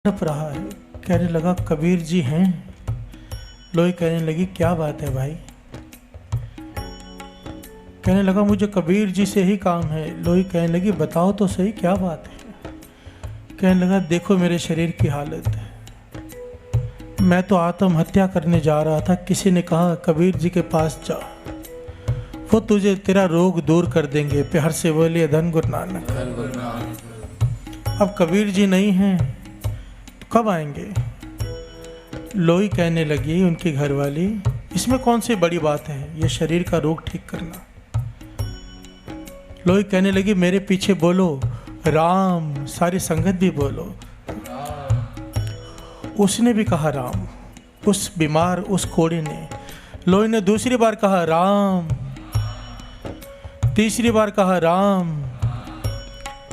तड़प रहा है। कहने लगा कबीर जी हैं। लोई कहने लगी क्या बात है भाई। कहने लगा मुझे कबीर जी से ही काम है। लोई कहने लगी बताओ तो सही क्या बात है। कहने लगा देखो मेरे शरीर की हालत है, मैं तो आत्महत्या करने जा रहा था। किसी ने कहा कबीर जी के पास जा, वो तुझे तेरा रोग दूर कर देंगे। प्यार से बोलिए धन गुरु नानक। अब कबीर जी नहीं हैं तो कब आएंगे। लोई कहने लगी उनकी घरवाली इसमें कौन सी बड़ी बात है, ये शरीर का रोग ठीक करना। लोई कहने लगी मेरे पीछे बोलो राम, सारी संगत भी बोलो। उसने भी कहा राम, उस बीमार उस कोड़ी ने। लोई ने दूसरी बार कहा राम, तीसरी बार कहा राम।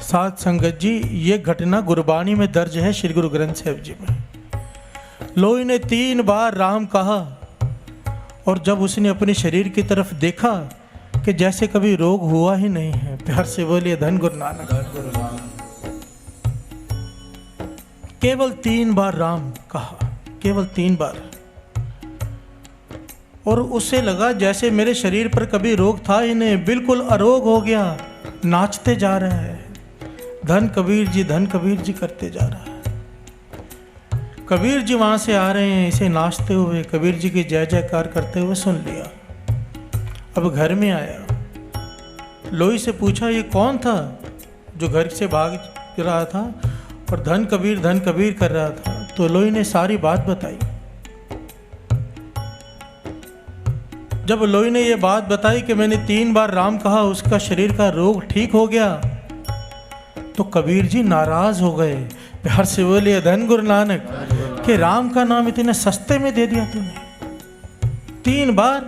साथ संगत जी ये घटना गुरबाणी में दर्ज है, श्री गुरु ग्रंथ साहिब जी में। लोई ने 3 बार राम कहा और जब उसने अपने शरीर की तरफ देखा कि जैसे कभी रोग हुआ ही नहीं है। प्यार से बोलिए धन गुरु नानक। केवल 3 बार राम कहा, केवल 3 बार। और उससे लगा जैसे मेरे शरीर पर कभी रोग था ही नहीं, बिल्कुल अरोग हो गया, नाचते जा रहा है। धन कबीर जी, धन कबीर जी करते जा रहा है। कबीर जी वहां से आ रहे हैं, इसे नाचते हुए कबीर जी की जय जयकार करते हुए सुन लिया। अब घर में आया, लोई से पूछा ये कौन था जो घर से भाग रहा था और धन कबीर कर रहा था। तो लोई ने सारी बात बताई। जब लोई ने ये बात बताई कि मैंने 3 बार राम कहा, उसका शरीर का रोग ठीक हो गया, तो कबीर जी नाराज हो गए। प्यार से बोलिए धन गुरु नानक कि राम का नाम इतने सस्ते में दे दिया तूने 3 बार।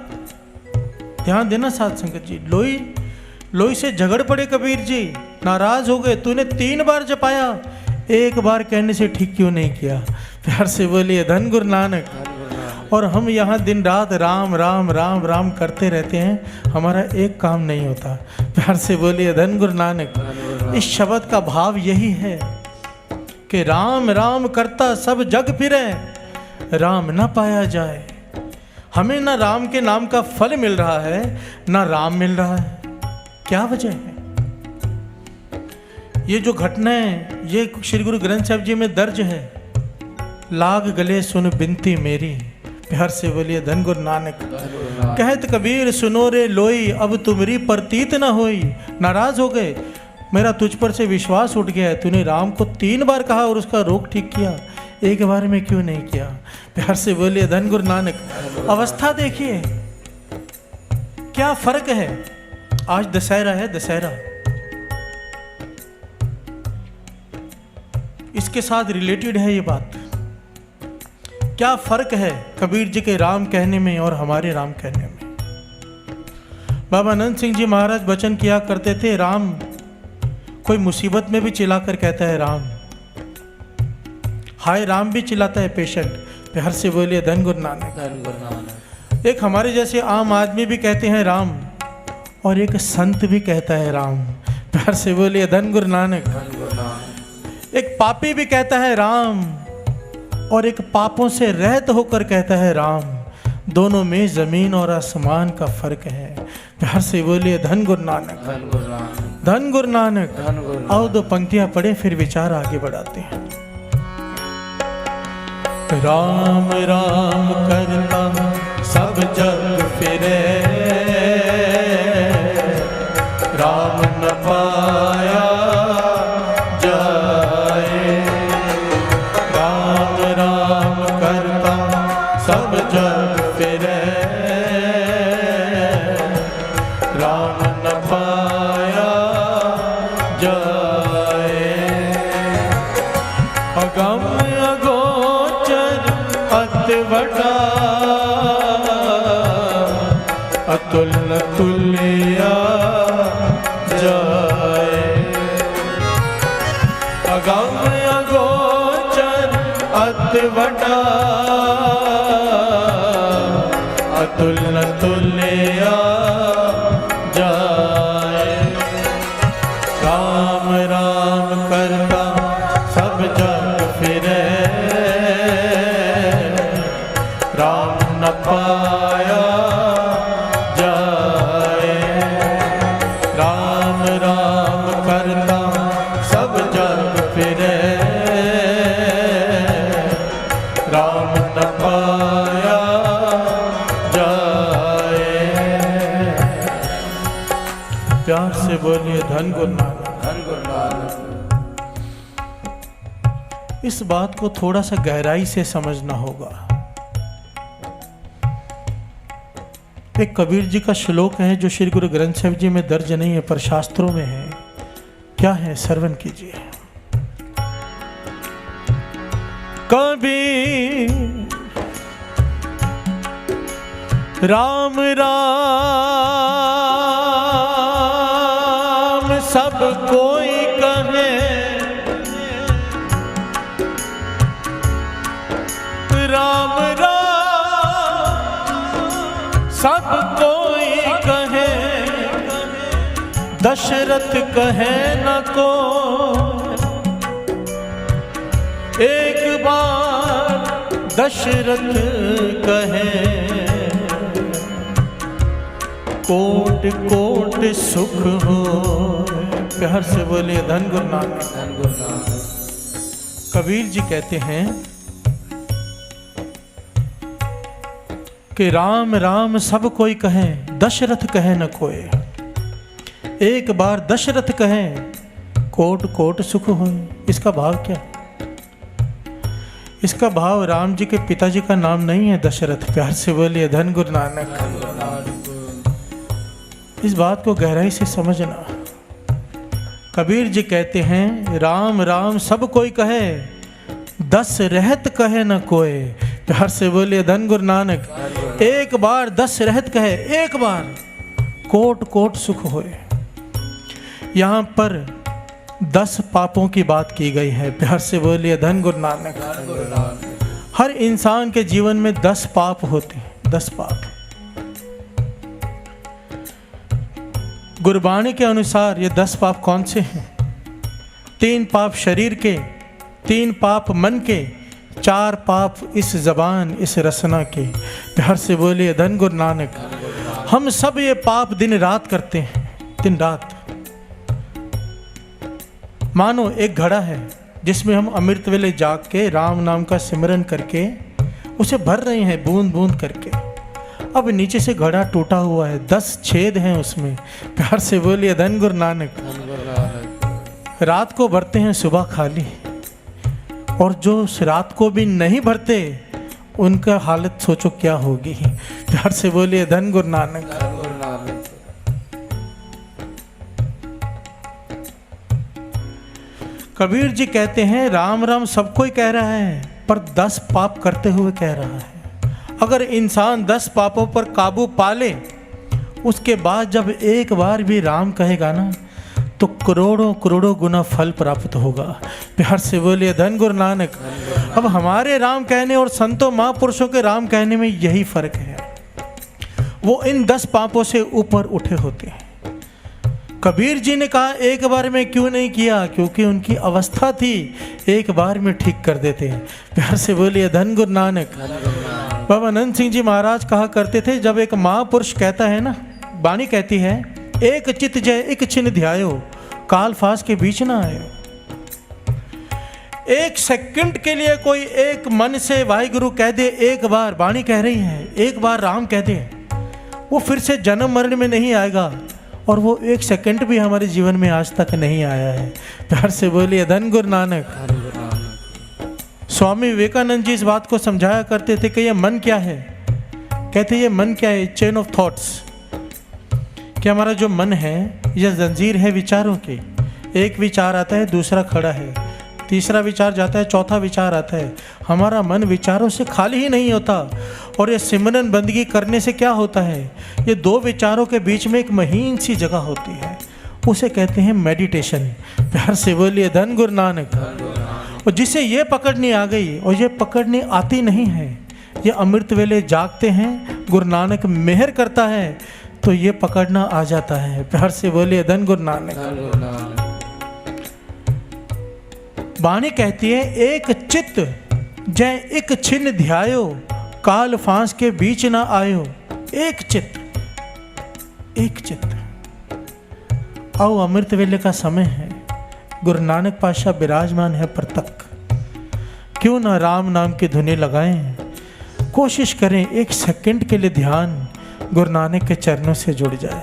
ध्यान देना साथ संगत जी, लोई से झगड़ पड़े कबीर जी, नाराज हो गए। तूने 3 बार जपाया, 1 बार कहने से ठीक क्यों नहीं किया। प्यार से बोलिए धन गुरु नानक। और हम यहाँ दिन रात राम राम राम राम करते रहते हैं, हमारा एक काम नहीं होता। प्यार से बोलिए धन गुरु नानक। इस शब्द का भाव यही है कि राम राम करता सब जग फिरे, राम न पाया जाए। हमें ना राम के नाम का फल मिल रहा है, ना राम मिल रहा है। क्या वजह है। ये जो घटना है ये श्री गुरु ग्रंथ साहिब जी में दर्ज है। लाग गले सुन बिनती मेरी। प्यार से बोलिए धन गुरु नानक। कहत कबीर सुनो रे लोई, अब तुमरी प्रतीत न होई। नाराज हो गए, मेरा तुझ पर से विश्वास उठ गया है। तूने राम को 3 बार कहा और उसका रोग ठीक किया, 1 बार में क्यों नहीं किया। प्यार से बोलिए धन गुरु नानक। अवस्था देखिए क्या फर्क है। आज दशहरा है, दशहरा इसके साथ रिलेटेड है ये बात। क्या फर्क है कबीर जी के राम कहने में और हमारे राम कहने में। बाबा अनंत सिंह जी महाराज वचन किया करते थे, राम कोई मुसीबत में भी चिल्लाकर कहता है राम। हाय राम भी चिल्लाता है पेशेंट। प्यार से बोलिए धन गुरु नानक। एक हमारे जैसे आम आदमी भी कहते हैं राम और एक संत भी कहता है राम। प्यार से बोलिए धन गुरु नानक। एक पापी भी कहता है राम और एक पापों से रहित होकर कहता है राम। दोनों में जमीन और आसमान का फर्क है। प्यार से बोलिए धन गुरु नानक, धन गुरु नानक। आओ 2 पंक्तियां पढ़े फिर विचार आगे बढ़ाते हैं। राम राम करता सब जग फिरे, राम न पाया जाए। राम राम करता सब जग फिरे, राम न पाया जाए। अगम अगोचर अति बड़ा, अतुल न तुल्या जाए। अगम अगोचर अति बड़ा, अतुल न तुल्या जाए। राम राम करता सब जग फिरे, बोलिए धन गुरु नानक। धन गुरु नानक। इस बात को थोड़ा सा गहराई से समझना होगा। एक कबीर जी का श्लोक है जो श्री गुरु ग्रंथ साहिब जी में दर्ज नहीं है पर शास्त्रों में है। क्या है, श्रवण कीजिए। कबीर राम राम सब कोई कहे, राम राम सब कोई कहे, दशरथ कहे न को, एक बार दशरथ कहे, कोट कोट सुख हो। प्यार से बोलिए धन गुरु नानक। धन गुरु नानक। कबीर जी कहते हैं कि राम राम सब कोई कहे, दशरथ कहे न कोई, एक बार दशरथ कहे, कोट कोट सुख होए। इसका भाव क्या? इसका भाव राम जी के पिताजी का नाम नहीं है दशरथ। प्यार से बोलिए धन गुरु नानक। इस बात को गहराई से समझना। कबीर जी कहते हैं राम राम सब कोई कहे, दस रहत कहे न कोई। प्यार से बोलिए धन गुरु नानक। एक बार दस रहत कहे, एक बार कोट कोट सुख होए। यहाँ पर 10 पापों की बात की गई है। प्यार से बोलिए धन गुरु नानक। हर इंसान के जीवन में 10 पाप होते हैं, 10 पाप। गुरबाणी के अनुसार ये 10 पाप कौन से हैं? 3 पाप शरीर के, 3 पाप मन के, 4 पाप इस जबान इस रसना के। प्यार से बोलिए धन गुरु नानक। हम सब ये पाप दिन रात करते हैं, दिन रात। मानो एक घड़ा है जिसमें हम अमृत वेले जाग के राम नाम का सिमरन करके उसे भर रहे हैं बूंद बूंद करके। अब नीचे से घड़ा टूटा हुआ है, 10 छेद हैं उसमें। प्यार से बोलिए धन गुरु नानक। रात को भरते हैं, सुबह खाली। और जो रात को भी नहीं भरते उनका हालत सोचो क्या होगी। प्यार से बोलिए धन गुरु नानक। कबीर जी कहते हैं राम राम सब कोई कह रहा है पर 10 पाप करते हुए कह रहा है। अगर इंसान 10 पापों पर काबू पा ले, उसके बाद जब एक बार भी राम कहेगा ना तो करोड़ों करोड़ों गुना फल प्राप्त होगा। प्यार से बोलिए धन गुरु नानक। अब हमारे राम कहने और संतों महापुरुषों के राम कहने में यही फर्क है, वो इन 10 पापों से ऊपर उठे होते हैं। कबीर जी ने कहा एक बार में क्यों नहीं किया, क्योंकि उनकी अवस्था थी एक बार में ठीक कर देते हैं। प्यार से बोलिए धन गुरु नानक। बाबा अनंत सिंह जी महाराज कहा करते थे, जब एक महापुरुष कहता है ना, वाणी कहती है एक चित जय एक छिन ध्यायो, काल फास के बीच ना आयो। एक सेकंड के लिए कोई एक मन से वाहिगुरु कह दे, एक बार वाणी कह रही है, एक बार राम कह दे, वो फिर से जन्म मरण में नहीं आएगा। और वो एक सेकंड भी हमारे जीवन में आज तक नहीं आया है। प्यार से बोलिए धन गुरु नानक। स्वामी विवेकानंद जी इस बात को समझाया करते थे कि ये मन क्या है। कहते ये मन क्या है? Chain of thoughts. कि हमारा जो मन है यह जंजीर है विचारों की। एक विचार आता है, दूसरा खड़ा है, तीसरा विचार जाता है, चौथा विचार आता है। हमारा मन विचारों से खाली ही नहीं होता। और ये सिमरन बंदगी करने से क्या होता है, ये 2 विचारों के बीच में एक महीन सी जगह होती है, उसे कहते हैं मेडिटेशन। प्यार से बोलिए धन गुरु नानक। और जिसे ये पकड़नी आ गई और ये पकड़नी आती नहीं है, ये अमृत वेले जागते हैं, गुरु नानक मेहर करता है तो ये पकड़ना आ जाता है। प्यार से बोलिए धन गुरु नानक। वाणी कहती है एक चित्त जय एक छिन ध्यायो, काल फांस के बीच ना आयो। एक चित्त, एक चित्त। आओ अमृत वेले का समय है, गुरु नानक पातशाह विराजमान है पर तक। क्यों ना राम नाम की धुनें लगाएं, कोशिश करें एक सेकंड के लिए ध्यान गुरु नानक के चरणों से जुड़ जाए।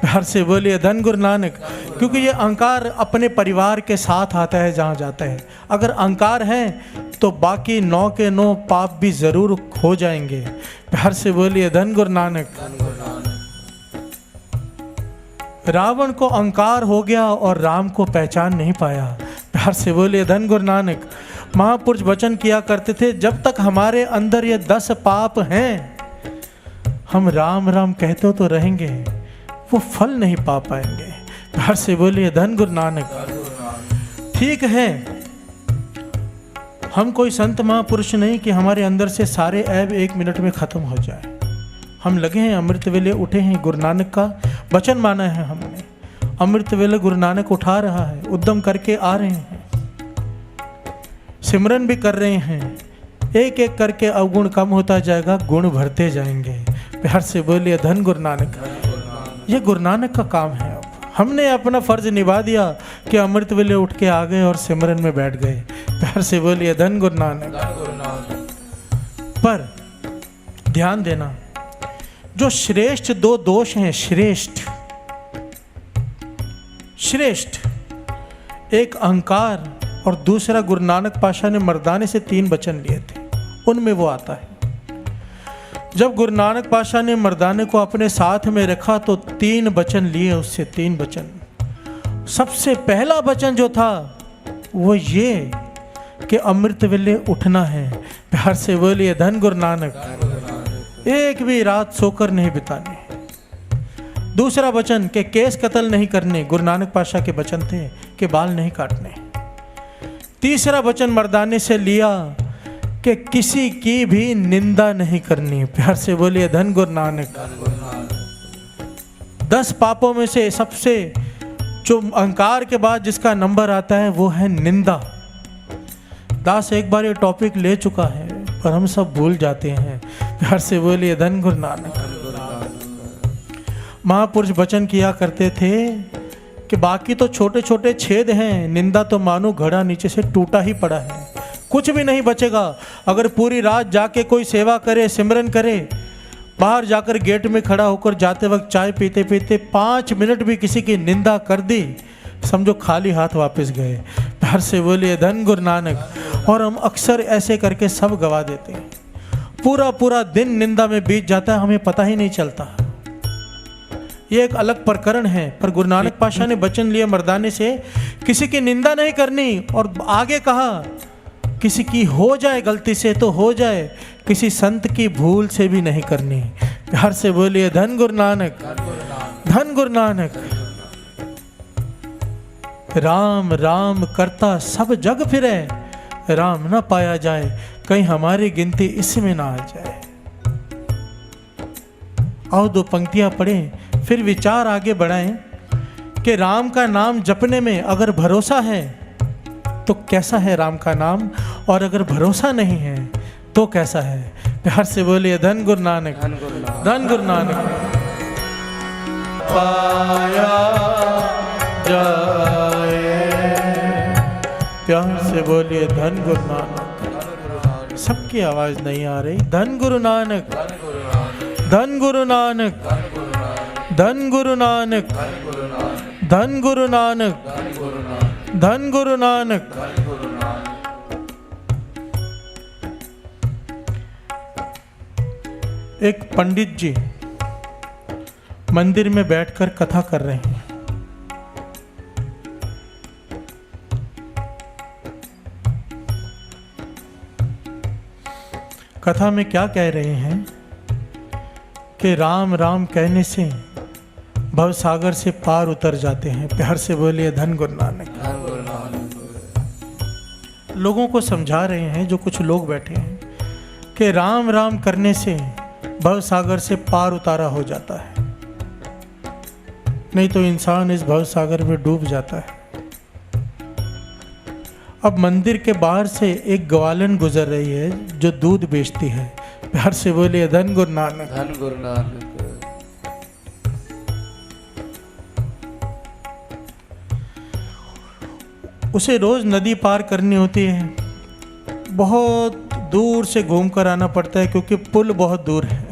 प्यार से बोलिए धन गुरु नानक। क्योंकि ये अहंकार अपने परिवार के साथ आता है जहाँ जाता है। अगर अहंकार है तो बाकी 9 के 9 पाप भी ज़रूर हो जाएंगे। प्यार से बोलिए धन गुरु नानक। रावण को अहंकार हो गया और राम को पहचान नहीं पाया। प्यार से बोलिए धन गुरु नानक। महापुरुष वचन किया करते थे, जब तक हमारे अंदर ये 10 पाप हैं, हम राम राम कहते तो रहेंगे, वो फल नहीं पा पाएंगे। प्यार से बोलिए धन गुरु नानक। ठीक है, हम कोई संत महापुरुष नहीं कि हमारे अंदर से सारे ऐब 1 मिनट में ख़त्म हो जाए। हम लगे हैं, अमृत वेले उठे हैं, गुरु नानक का वचन माना है हमने। अमृत वेले गुरु नानक उठा रहा है, उद्यम करके आ रहे हैं, सिमरन भी कर रहे हैं। एक एक करके अवगुण कम होता जाएगा, गुण भरते जाएंगे। प्यार से बोलिए धन गुरु नानक। ये गुरु नानक का काम है। अब हमने अपना फर्ज निभा दिया कि अमृत वेले उठ के आ गए और सिमरन में बैठ गए। प्यार से बोलिए धन गुरु नानक। पर ध्यान देना, जो श्रेष्ठ 2 दोष हैं, श्रेष्ठ एक अहंकार और दूसरा गुरु नानक पाशा ने मर्दाने से 3 वचन लिए थे, उनमें वो आता है। जब गुरु नानक पाशा ने मर्दाने को अपने साथ में रखा तो 3 वचन लिए उससे, 3 वचन। सबसे पहला वचन जो था वो ये कि अमृत वेले उठना है। प्यार से बोलिए धन गुरु नानक। एक भी रात सोकर नहीं बितानी। दूसरा वचन के केस कत्ल नहीं करने, गुरु नानक पाशा के वचन थे कि बाल नहीं काटने। तीसरा वचन मर्दाने से लिया कि किसी की भी निंदा नहीं करनी। प्यार से बोलिए धन गुरु नानक। 10 पापों में से सबसे जो अहंकार के बाद जिसका नंबर आता है वो है निंदा। दास एक बार ये टॉपिक ले चुका है पर हम सब भूल जाते हैं। प्यार से बोलिए धन गुरु नानक। महापुरुष वचन किया करते थे कि बाकी तो छोटे छोटे छेद हैं, निंदा तो मानो घड़ा नीचे से टूटा ही पड़ा है, कुछ भी नहीं बचेगा। अगर पूरी रात जाके कोई सेवा करे, सिमरन करे, बाहर जाकर गेट में खड़ा होकर जाते वक्त चाय पीते पीते 5 मिनट भी किसी की निंदा कर दी, समझो खाली हाथ वापस गए। प्यार से बोलिए धन गुरु नानक। और हम अक्सर ऐसे करके सब गवा देते हैं। पूरा पूरा दिन निंदा में बीत जाता है, हमें पता ही नहीं चलता। ये एक अलग प्रकरण है। पर गुरु नानक पाशा ने वचन लिया मर्दाने से, किसी की निंदा नहीं करनी। और आगे कहा किसी की हो जाए गलती से तो हो जाए, किसी संत की भूल से भी नहीं करनी। प्यार से बोलिए धन गुरु नानक। धन गुरु नानक। राम राम करता सब जग फिरे, राम ना पाया जाए, कहीं हमारी गिनती इसमें ना आ जाए। आओ 2 पंक्तियां पढ़ें, फिर विचार आगे बढ़ाएं कि राम का नाम जपने में अगर भरोसा है तो कैसा है राम का नाम, और अगर भरोसा नहीं है तो कैसा है। प्यार से बोलिए धन गुरु नानक। धन गुरु नानक। पाया जाए। प्यार से बोलिए धन गुरु नानक। सबकी आवाज नहीं आ रही। धन गुरु नानक। धन गुरु नानक। धन गुरु नानक। धन गुरु नानक। धन गुरु नानक। एक पंडित जी मंदिर में बैठकर कथा कर रहे हैं। कथा में क्या कह रहे हैं कि राम राम कहने से भव सागर से पार उतर जाते हैं। प्यार से बोलिए धन गुरु नानक। लोगों को समझा रहे हैं, जो कुछ लोग बैठे हैं, कि राम राम करने से भव सागर से पार उतारा हो जाता है, नहीं तो इंसान इस भव सागर में डूब जाता है। अब मंदिर के बाहर से एक ग्वालन गुजर रही है जो दूध बेचती है। प्यार से बोलिए धन गुरु नानक। धन गुरु नानक। उसे रोज नदी पार करनी होती है, बहुत दूर से घूमकर आना पड़ता है क्योंकि पुल बहुत दूर है।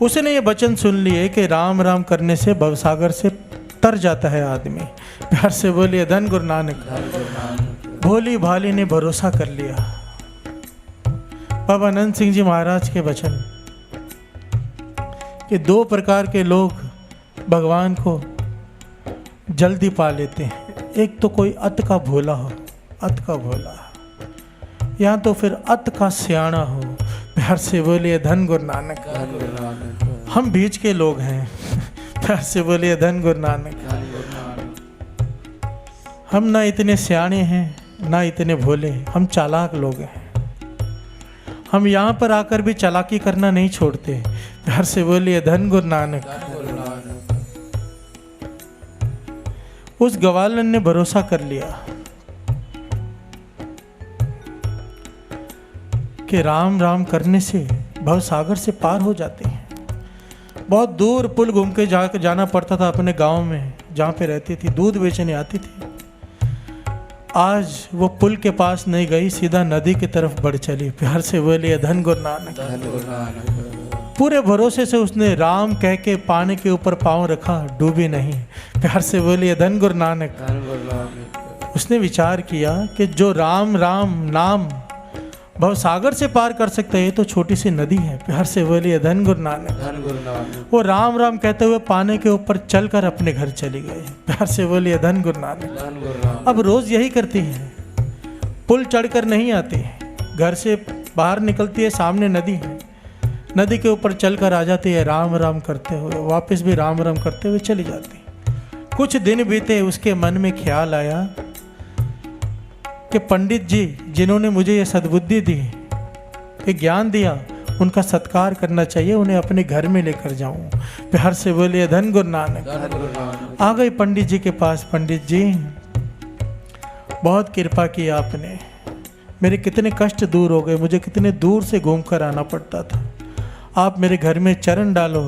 उसने ये वचन सुन लिए कि राम राम करने से भवसागर से तर जाता है आदमी। प्यार से बोलिए धन गुरु नानक। भोली भाली ने भरोसा कर लिया। बाबा आनंद सिंह जी महाराज के वचन कि दो प्रकार के लोग भगवान को जल्दी पा लेते हैं। एक तो कोई अत का भोला हो, अत का भोला, या तो फिर अत का सियाना हो। प्यार से बोलिए धन गुरु नानक। हम बीच के लोग हैं। प्यार से बोलिए धन गुरु नानक। हम ना इतने सियाने हैं ना इतने भोले, हम चालाक लोग हैं। हम यहाँ पर आकर भी चालाकी करना नहीं छोड़ते। प्यार से बोलिए धन गुरु नानक। उस ग्वालन ने भरोसा कर लिया कि राम राम करने से भवसागर से पार हो जाते हैं। बहुत दूर पुल घूम के जाना पड़ता था अपने गांव में जहाँ पे रहती थी, दूध बेचने आती थी। आज वो पुल के पास नहीं गई, सीधा नदी की तरफ बढ़ चली। प्यार से बोलिए धन गुरु नानक। पूरे भरोसे से उसने राम कह के पानी के ऊपर पाँव रखा, डूबी नहीं। प्यार से बोलिए धन गुरु नानक। उसने विचार किया कि जो राम राम नाम भवसागर से पार कर सकता है, ये तो छोटी सी नदी है। प्यार से बोलिए धन गुरु नानक। वो राम राम कहते हुए पानी के ऊपर चलकर अपने घर चली गई। प्यार से बोलिए धन गुरु नानक। अब रोज यही करती है, पुल चढ़कर नहीं आती, घर से बाहर निकलती है, सामने नदी है, नदी के ऊपर चलकर आ जाती है, राम राम करते हुए वापस भी राम राम करते हुए चली जाती। कुछ दिन बीते, उसके मन में ख्याल आया कि पंडित जी जिन्होंने मुझे ये सद्बुद्धि दी, ये ज्ञान दिया, उनका सत्कार करना चाहिए, उन्हें अपने घर में लेकर जाऊं। प्यार से बोलिए धन गुरु नानक। आ गई पंडित जी के पास। पंडित जी, बहुत कृपा की आपने, मेरे कितने कष्ट दूर हो गए, मुझे कितने दूर से घूमकर आना पड़ता था। आप मेरे घर में चरण डालो,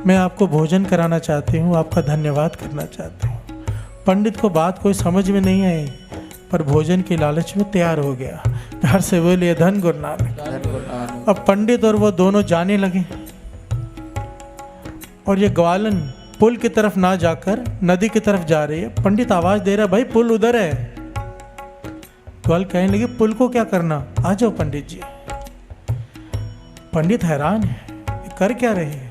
मैं आपको भोजन कराना चाहती हूँ, आपका धन्यवाद करना चाहती हूँ। पंडित को बात कोई समझ में नहीं आई, पर भोजन के लालच में तैयार हो गया। प्यार से बोलिए धन गुरु नानक। अब पंडित और वो दोनों जाने लगे, और ये ग्वालन पुल की तरफ ना जाकर नदी की तरफ जा रही है। पंडित आवाज दे रहा, भाई पुल उधर है। ग्वाल कहने लगे, पुल को क्या करना, आ जाओ पंडित जी। पंडित हैरान है, कर क्या रहे हैं।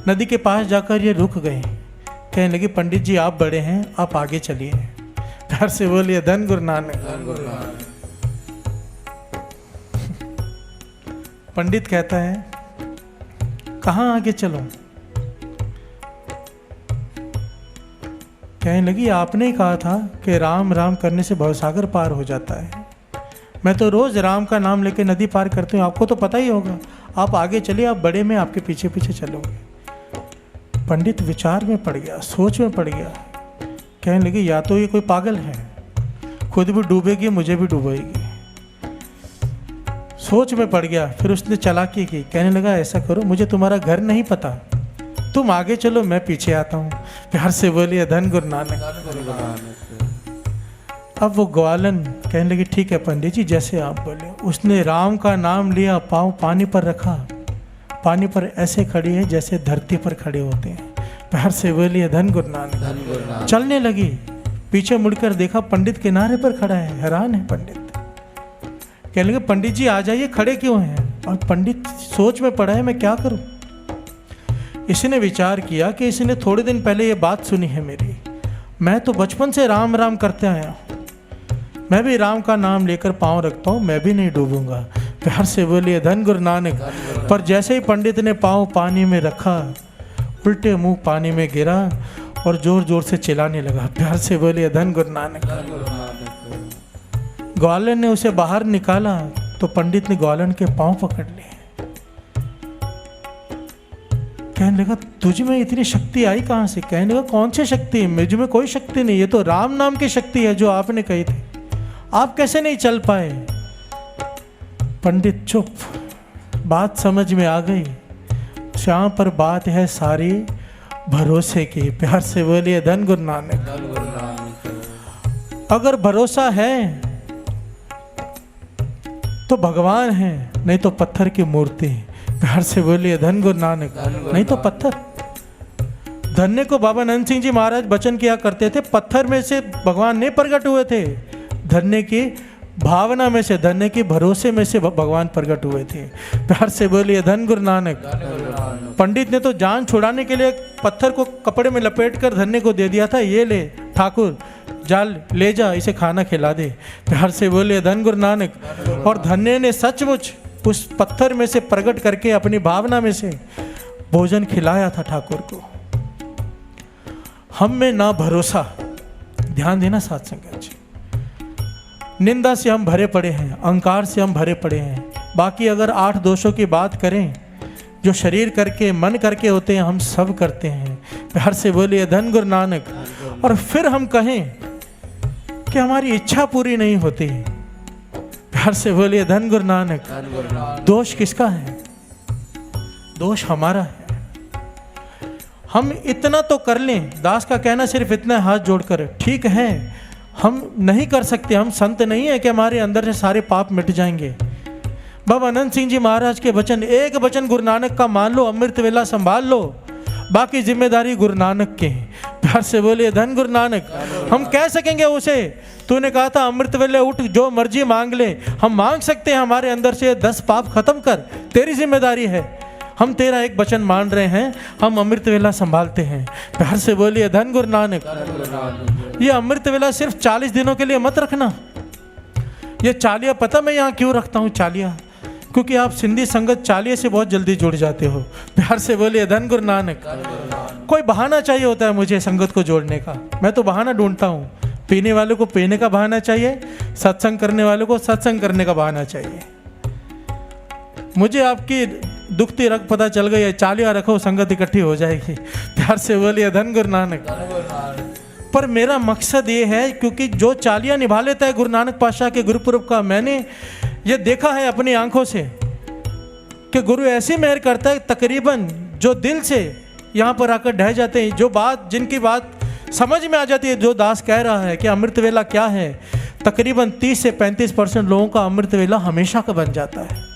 नदी के पास जाकर ये रुक गए। कहने लगे, पंडित जी आप बड़े हैं, आप आगे चलिए। प्यार से बोलिए धन गुरु नानक। पंडित कहता है, कहाँ आगे चलो। कहने लगी, आपने ही कहा था कि राम राम करने से भवसागर पार हो जाता है। मैं तो रोज राम का नाम लेके नदी पार करती हूँ, आपको तो पता ही होगा। आप आगे चलिए, आप बड़े में आपके पीछे पीछे चलोगे। पंडित विचार में पड़ गया, सोच में पड़ गया। कहने लगी, या तो ये कोई पागल है, खुद भी डूबेगी, मुझे भी डूबेगी। सोच में पड़ गया। फिर उसने चालाकी की, कहने लगा, ऐसा करो, मुझे तुम्हारा घर नहीं पता, तुम आगे चलो, मैं पीछे आता हूँ। प्यार से बोलिए धन गुरु नानक। अब वो ग्वालन कहने लगी, ठीक है पंडित जी, जैसे आप बोले। उसने राम का नाम लिया, पाँव पानी पर रखा, पानी पर ऐसे खड़ी है जैसे धरती पर खड़े होते हैं। प्यार से बोलिए धन गुरु नानक। चलने लगी, पीछे मुड़कर देखा, पंडित किनारे पर खड़ा है। हैरान है पंडित, कहने लगे, पंडित जी आ जाइए, खड़े क्यों हैं। और पंडित सोच में पड़ा है, मैं क्या करूं। इसने विचार किया कि इसने थोड़े दिन पहले ये बात सुनी है मेरी, मैं तो बचपन से राम राम करते आया, मैं भी राम का नाम लेकर पाँव रखता हूँ, मैं भी नहीं डूबूंगा। प्यार से बोलिए धन गुरु नानक। पर जैसे ही पंडित ने पाँव पानी में रखा, उल्टे मुंह पानी में गिरा और जोर जोर से चिल्लाने लगा। प्यार से बोलिए धन गुरु नानक। ग्वालन ने उसे बाहर निकाला तो पंडित ने ग्वालन के पाँव पकड़ लिए। कहने लगा, तुझ में इतनी शक्ति आई कहाँ से। कहने लगा, कौन सी शक्ति, मुझ में कोई शक्ति नहीं, ये तो राम नाम की शक्ति है जो आपने कही थी, आप कैसे नहीं चल पाए। पंडित चुप, बात समझ में आ गई। यहाँ पर बात है सारी भरोसे की। प्यार से बोलिए धन गुरु नानक। अगर भरोसा है तो भगवान है, नहीं तो पत्थर की मूर्ति। प्यार से बोलिए धन गुरु नानक। नहीं तो पत्थर। धन्य को बाबा नंद सिंह जी महाराज वचन किया करते थे, पत्थर में से भगवान नहीं प्रकट हुए थे, धन्य की भावना में से, धन्य के भरोसे में से भगवान प्रकट हुए थे। प्यार से बोलिए धन गुरु नानक। पंडित ने तो जान छुड़ाने के लिए पत्थर को कपड़े में लपेट कर धन्य को दे दिया था, ये ले ठाकुर जाल ले जा, इसे खाना खिला दे। प्यार से बोलिए धन गुरु नानक। और धन्य ने सचमुच उस पत्थर में से प्रकट करके अपनी भावना में से भोजन खिलाया था ठाकुर को। हम में ना भरोसा, ध्यान देना साथ संगत जी। निंदा से हम भरे पड़े हैं, अहंकार से हम भरे पड़े हैं। बाकी अगर 8 दोषों की बात करें, जो शरीर करके मन करके होते हैं, हम सब करते हैं। प्यार से बोलिए धन गुरु नानक। और फिर हम कहें कि हमारी इच्छा पूरी नहीं होती, प्यार से बोलिए धन गुरु नानक। दोष किसका है? दोष हमारा है। हम इतना तो कर लें, दास का कहना सिर्फ इतना हाथ जोड़कर, ठीक है हम नहीं कर सकते, हम संत नहीं है कि हमारे अंदर से सारे पाप मिट जाएंगे। बाबा आनंद सिंह जी महाराज के वचन, एक वचन गुरु नानक का मान लो, अमृत वेला संभाल लो, बाकी जिम्मेदारी गुरु नानक के हैं। प्यार से बोलिए धन गुरु नानक। हम कह सकेंगे उसे, तूने कहा था अमृत वेले उठ जो मर्जी मांग ले, हम मांग सकते हैं हमारे अंदर से 10 पाप खत्म कर, तेरी जिम्मेदारी है, हम तेरा एक वचन मान रहे हैं, हम अमृत वेला संभालते हैं। प्यार से बोलिए धन गुरु नानक। ये अमृत वेला सिर्फ 40 दिनों के लिए मत रखना। ये चालिया, पता मैं यहाँ क्यों रखता हूँ चालिया? क्योंकि आप सिंधी संगत चालिये से बहुत जल्दी जुड़ जाते हो। प्यार से बोलिए धन गुरु नानक। कोई बहाना चाहिए होता है मुझे संगत को जोड़ने का, मैं तो बहाना ढूंढता हूँ। पीने वालों को पीने का बहाना चाहिए, सत्संग करने वालों को सत्संग करने का बहाना चाहिए। मुझे आपकी दुखती रग पता चल गई है, चालिया रखो संगत इकट्ठी हो जाएगी। प्यार से बोलिए धन गुरु नानक। पर मेरा मकसद ये है, क्योंकि जो चालिया निभा लेता है गुरु नानक पातशाह के गुरुपुरब का, मैंने ये देखा है अपनी आंखों से कि गुरु ऐसी मेहर करता है, तकरीबन जो दिल से यहाँ पर आकर ढह जाते हैं, जो बात जिनकी बात समझ में आ जाती है, जो दास कह रहा है कि अमृत वेला क्या है, तकरीबन 30 से 35% लोगों का अमृत वेला हमेशा का बन जाता है।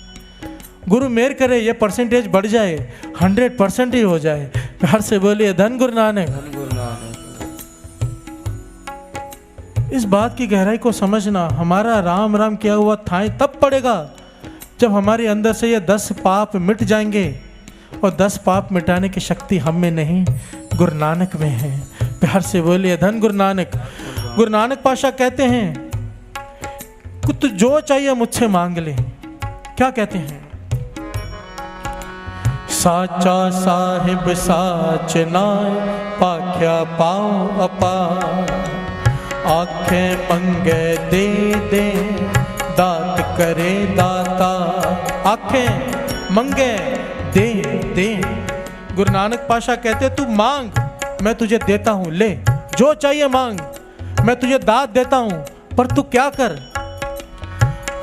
गुरु मेहर करे ये परसेंटेज बढ़ जाए, 100% ही हो जाए। प्यार से बोलिए धन गुरु नानक। इस बात की गहराई को समझना, हमारा राम राम किया हुआ थाई तब पड़ेगा जब हमारे अंदर से ये 10 पाप मिट जाएंगे, और 10 पाप मिटाने की शक्ति हम में नहीं, गुरु नानक में है। प्यार से बोलिए धन गुरु नानक। गुरु नानक पातशाह कहते हैं कुछ जो चाहिए मुझसे मांग ले। क्या कहते हैं? साचा साहिब साच नाय, पाख्या पाओ अपार, आंखें मंगे दे दे, दात करे दाता। आंखें मंगे दे दे। गुरु नानक पातशाह कहते तू मांग, मैं तुझे देता हूँ, ले जो चाहिए मांग, मैं तुझे दात देता हूँ, पर तू क्या कर?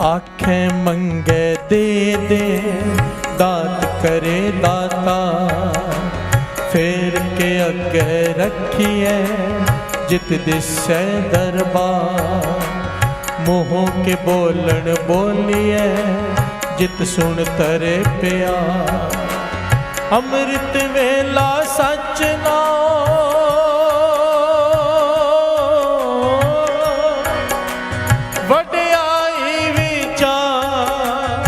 आंखें मंगे दे दे, दात करे दाता, फेर के अगे रखिए जित दिशे दरबार, मुँहों के बोलन बोलिए जित सुन तरे प्यार। अमृत वेला सच नाओ, वड्याई विचार।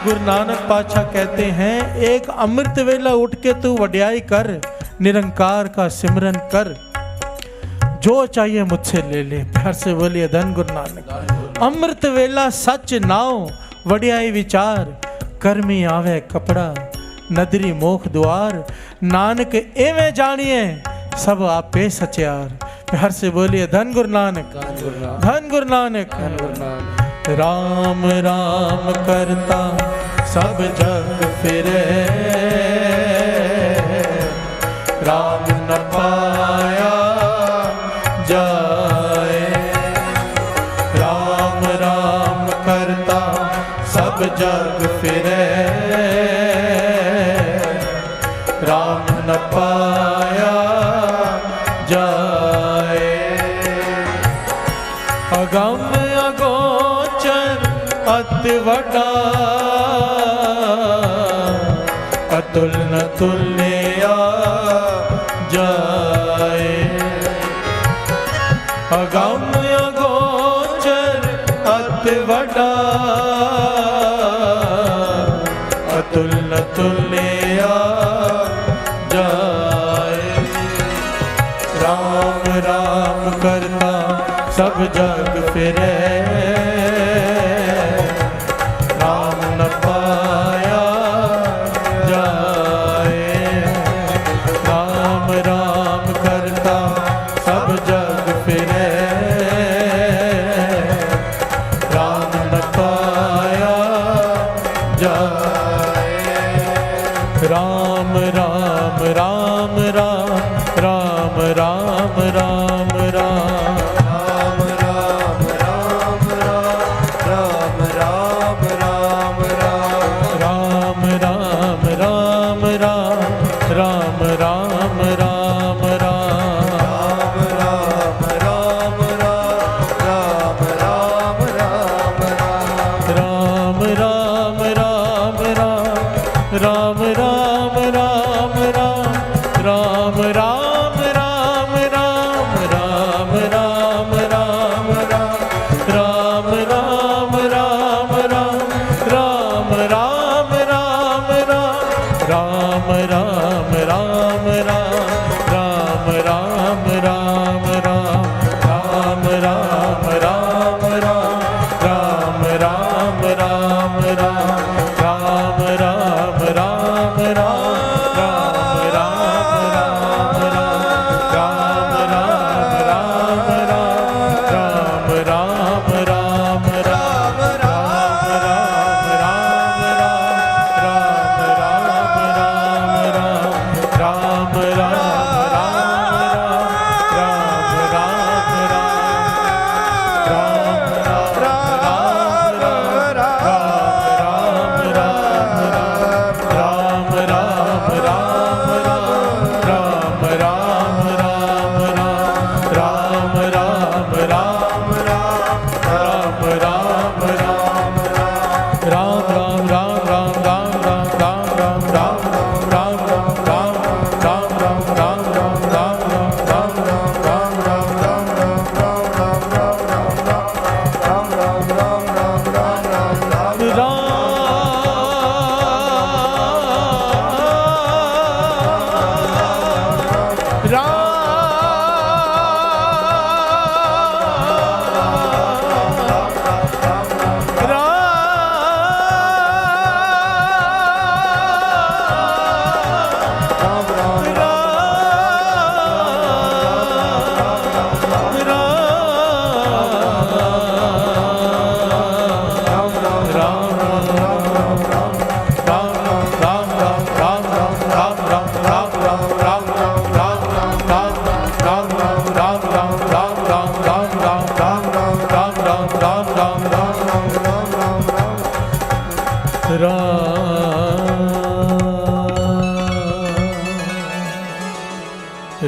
गुरु नानक पातशाह कहते हैं एक अमृत वेला उठ के तू वड्याई कर, निरंकार का सिमरन कर, जो चाहिए मुझसे ले ले। प्यार से बोलिए धन गुरु नानक। अमृत वेला सच नाओ, वड्याई विचार, कर्मी आवे कपड़ा, नदरी मोख द्वार, नानक एवें जानिए सब आपे सचियार। प्यार से बोलिए धन गुरु नानक। धन गुरु नानक। राम राम करता सब जग फिरे, राम न पाया जाए। राम राम करता सब जग फिरे, राम न पाया जाए। अगम अगोचर अति वडा, अतुल न तुल्या जाए। अगम अगोचर अति वडा अतुल न तुल्या जाए। राम राम करता सब जग फिरे, राम न पाया जाए। राम राम करता सब जग फिरे, राम न पाया जाए। राम राम राम राम राम राम राम राम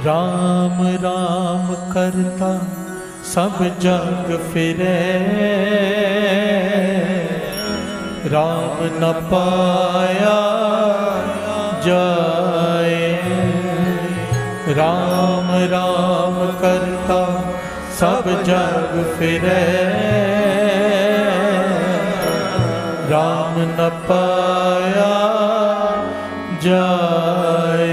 राम राम करता सब जग फिरे, राम न पाया जाए। राम राम करता सब जग फिरे, राम न पाया जाए।